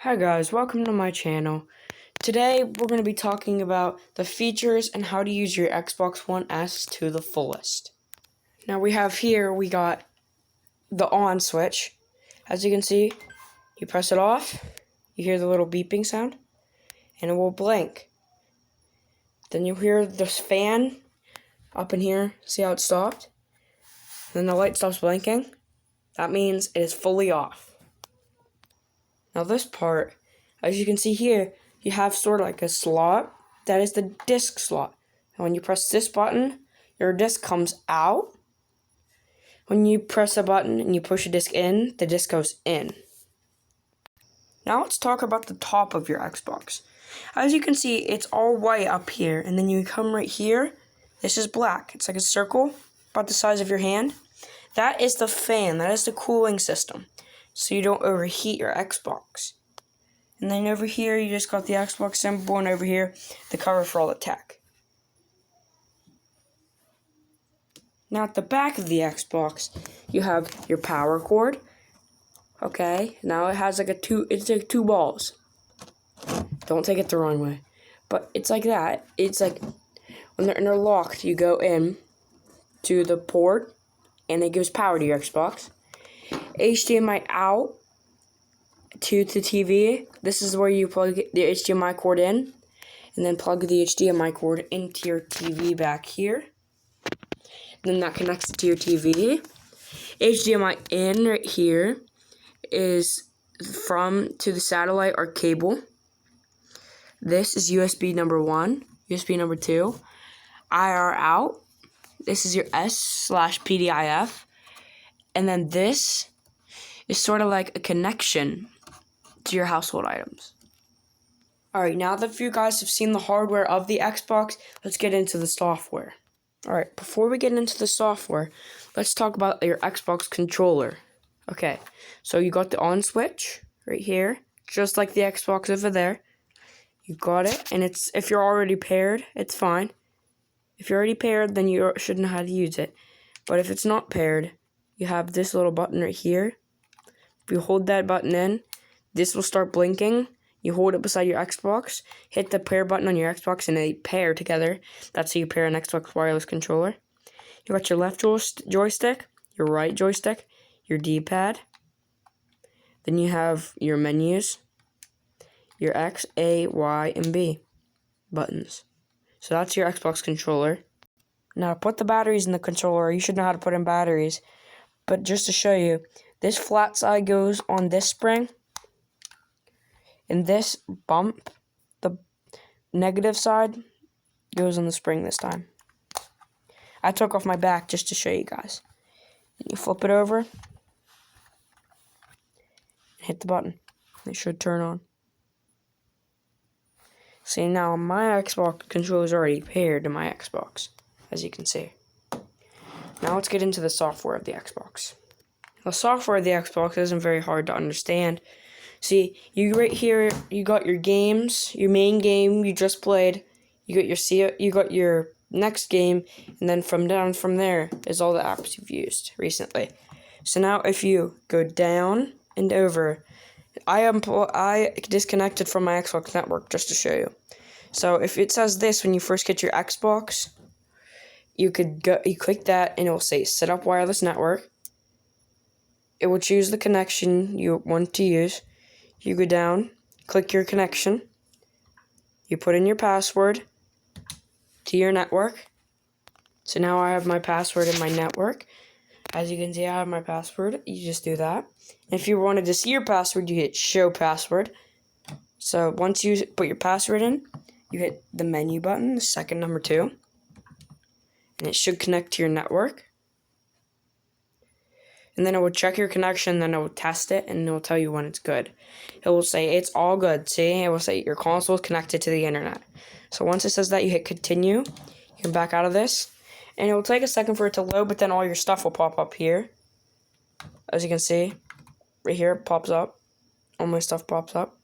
Hi guys, welcome to my channel. Today we're going to be talking about the features and how to use your Xbox One S to the fullest. Now we got the on switch. As you can see, you press it off, you hear the little beeping sound, and it will blink. Then you hear this fan up in here, see how it stopped? Then the light stops blinking. That means it is fully off. Now this part, as you can see here, you have sort of like a slot. That is the disc slot. And when you press this button, your disc comes out. When you press a button and you push a disc in, the disc goes in. Now let's talk about the top of your Xbox. As you can see, it's all white up here, and then you come right here. This is black. It's like a circle, about the size of your hand. That is the fan. That is the cooling system, so you don't overheat your Xbox. And then over here, you just got the Xbox symbol, and over here, the cover for all the tech. Now at the back of the Xbox, you have your power cord. Okay, now it has it's like two balls. Don't take it the wrong way. But it's like that. It's like when they're interlocked, you go in to the port, and it gives power to your Xbox. HDMI out to the TV. This is where you plug the HDMI cord in, and then plug the HDMI cord into your TV back here. Then that connects it to your TV. HDMI in right here is to the satellite or cable. This is USB number 1, USB number 2. IR out. This is your S/PDIF. And then this is sort of like a connection to your household items. Alright, now that you guys have seen the hardware of the Xbox, let's get into the software. Alright, before we get into the software, let's talk about your Xbox controller. Okay, so you got the on switch right here, just like the Xbox over there. You got it, and if you're already paired, it's fine. If you're already paired, then you should know how to use it. But if it's not paired, you have this little button right here. If you hold that button in, this will start blinking. You hold it beside your Xbox, hit the pair button on your Xbox, and they pair together. That's how you pair an Xbox wireless controller. You got your left joystick, your right joystick, your D-pad. Then you have your menus, your X, A, Y, and B buttons. So that's your Xbox controller. Now put the batteries in the controller. You should know how to put in batteries. But just to show you, this flat side goes on this spring. And this bump, the negative side, goes on the spring this time. I took off my back just to show you guys. And you flip it over. Hit the button. It should turn on. See, now my Xbox controller is already paired to my Xbox, as you can see. Now let's get into the software of the Xbox. The software of the Xbox isn't very hard to understand. See, right here, you got your games, your main game you just played. You got your next game, and then from there is all the apps you've used recently. So now if you go down and over, I disconnected from my Xbox network just to show you. So if it says this when you first get your Xbox, you click that and it will say set up wireless network. It will choose the connection you want to use. You go down, click your connection. You put in your password to your network. So now I have my password in my network. As you can see, I have my password. You just do that. And if you wanted to see your password, you hit show password. So once you put your password in, you hit the menu button, the second number 2. And it should connect to your network. And then it will check your connection, then it will test it, and it will tell you when it's good. It will say, it's all good. See, it will say your console is connected to the internet. So once it says that, you hit continue. You can back out of this. And it will take a second for it to load, but then all your stuff will pop up here. As you can see, right here, it pops up. All my stuff pops up.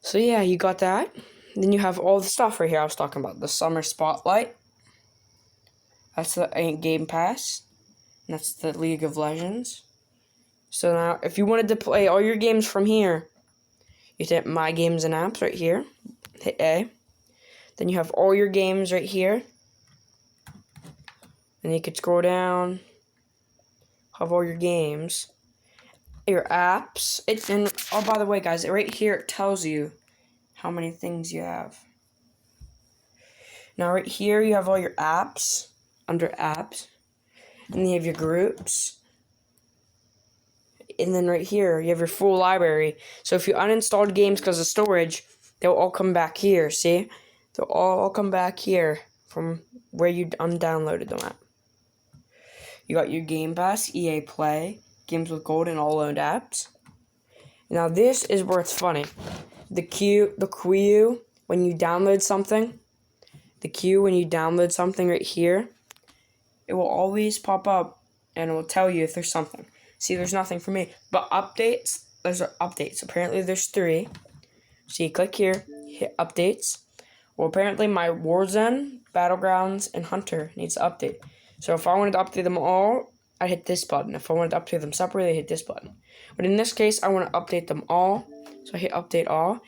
So yeah, you got that. Then you have all the stuff right here I was talking about. The Summer Spotlight. That's the Game Pass. And that's the League of Legends. So now, if you wanted to play all your games from here, you hit My Games and Apps right here. Hit A. Then you have all your games right here. And you could scroll down. Have all your games. Your apps. And oh, by the way, guys, right here it tells you how many things you have. Now, right here you have all your apps under apps. And then you have your groups. And then right here, you have your full library. So if you uninstalled games because of storage, they'll all come back here, see? They'll all come back here from where you undownloaded them at. You got your Game Pass, EA Play, Games with Gold, and all owned apps. Now this is where it's funny. The queue, when you download something, right here, it will always pop up and it will tell you if there's something. See, there's nothing for me. But updates, those are updates. Apparently there's 3. So you click here, hit updates. Well, apparently my Warzone, Battlegrounds, and Hunter needs to update. So if I wanted to update them all, I hit this button. If I wanted to update them separately, I hit this button. But in this case, I want to update them all. So I hit update all. And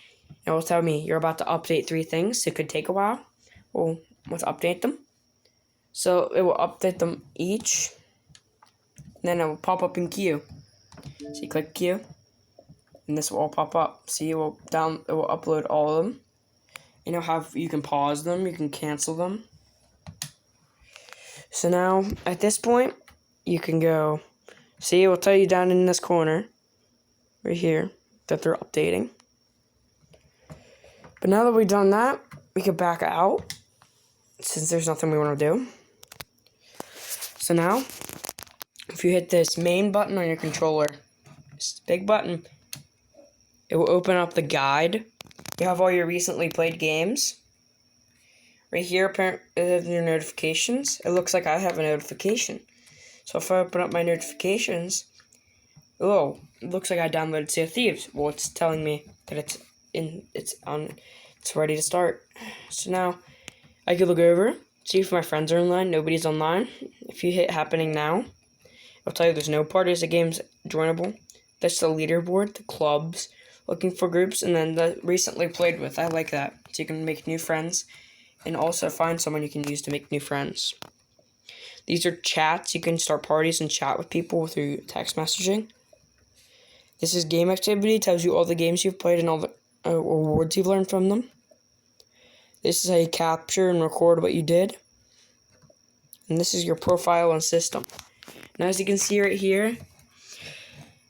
it will tell me you're about to update 3 things. So it could take a while. Well, let's update them. So it will update them each. Then it will pop up in queue. So you click queue, and this will all pop up. See, it will upload all of them. And you can pause them, you can cancel them. So now at this point, you can go. See, it will tell you down in this corner, right here, that they're updating. But now that we've done that, we can back out, since there's nothing we want to do. So now, if you hit this main button on your controller, this big button, it will open up the guide. You have all your recently played games. Right here, apparently, your notifications. It looks like I have a notification. So if I open up my notifications, oh, it looks like I downloaded Sea of Thieves. Well, it's telling me that it's ready to start. So now, I can look over, see if my friends are online. Nobody's online. If you hit happening now, it'll tell you there's no parties, the game's joinable. That's the leaderboard, the clubs, looking for groups, and then the recently played with. I like that. So you can make new friends, and also find someone you can use to make new friends. These are chats. You can start parties and chat with people through text messaging. This is game activity. Tells you all the games you've played and all the awards you've learned from them. This is how you capture and record what you did. And this is your profile and system. Now, as you can see right here,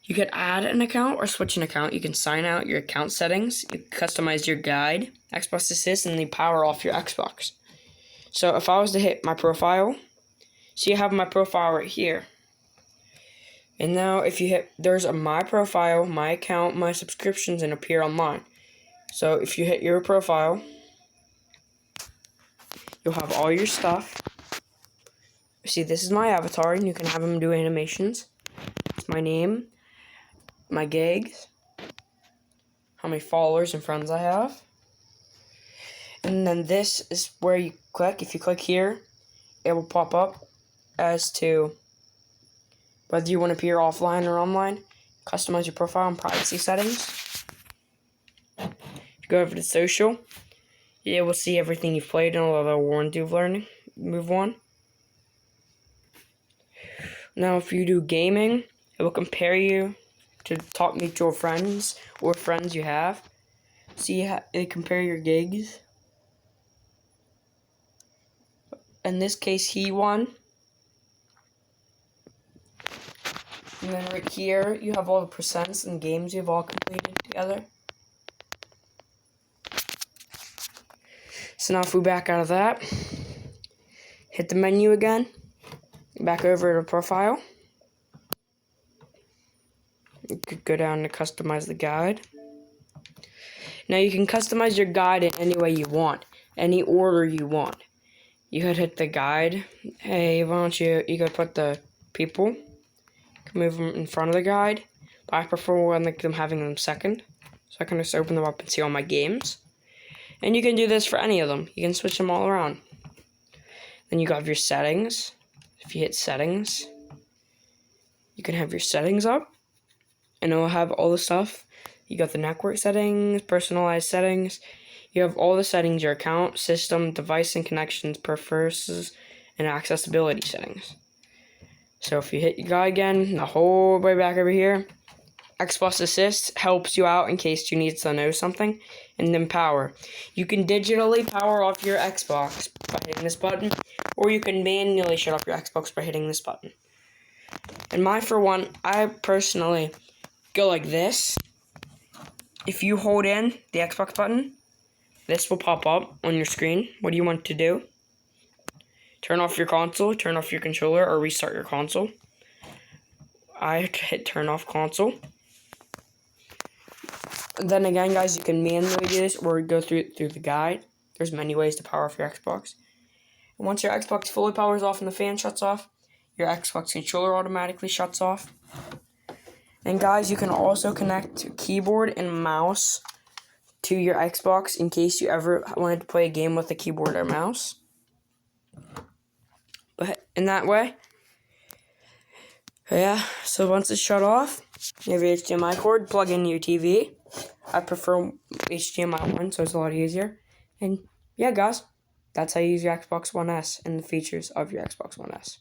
you can add an account or switch an account. You can sign out your account settings. You customize your guide, Xbox Assist, and then power off your Xbox. So if I was to hit my profile, so you have my profile right here. And now if you hit, there's a my profile, my account, my subscriptions, and appear online. So if you hit your profile, you'll have all your stuff. See, this is my avatar, and you can have them do animations. It's my name, my gigs, how many followers and friends I have. And then this is where you click. If you click here, it will pop up as to whether you want to appear offline or online. Customize your profile and privacy settings. If you go over to social, it will see everything you've played and all the awards you've learned. Move on. Now, if you do gaming, it will compare you to top mutual friends or friends you have. See, it compare your gigs. In this case, he won. And then right here, you have all the percents and games you've all completed together. So now if we back out of that, hit the menu again, back over to profile. You could go down to customize the guide. Now you can customize your guide in any way you want, any order you want. You could hit the guide. Hey, why don't you could put the people, you can move them in front of the guide, but I prefer them having them second, so I can just open them up and see all my games. And you can do this for any of them. You can switch them all around. Then you have your settings. If you hit settings, you can have your settings up. and it'll have all the stuff. You got the network settings, personalized settings. You have all the settings, your account, system, device and connections, preferences, and accessibility settings. So if you hit your guy again, the whole way back over here, Xbox Assist helps you out in case you need to know something. And then power. You can digitally power off your Xbox by hitting this button, or you can manually shut off your Xbox by hitting this button. And I personally go like this. If you hold in the Xbox button, this will pop up on your screen. What do you want to do? Turn off your console, turn off your controller, or restart your console. I hit turn off console. Then again, guys, you can manually do this or go through the guide. There's many ways to power off your Xbox. And once your Xbox fully powers off and the fan shuts off, your Xbox controller automatically shuts off. And guys, you can also connect keyboard and mouse to your Xbox in case you ever wanted to play a game with a keyboard or mouse. But in that way, yeah, so once it's shut off, you have your HDMI cord, plug in your TV. I prefer HDMI 1, so it's a lot easier. And yeah, guys, that's how you use your Xbox One S and the features of your Xbox One S.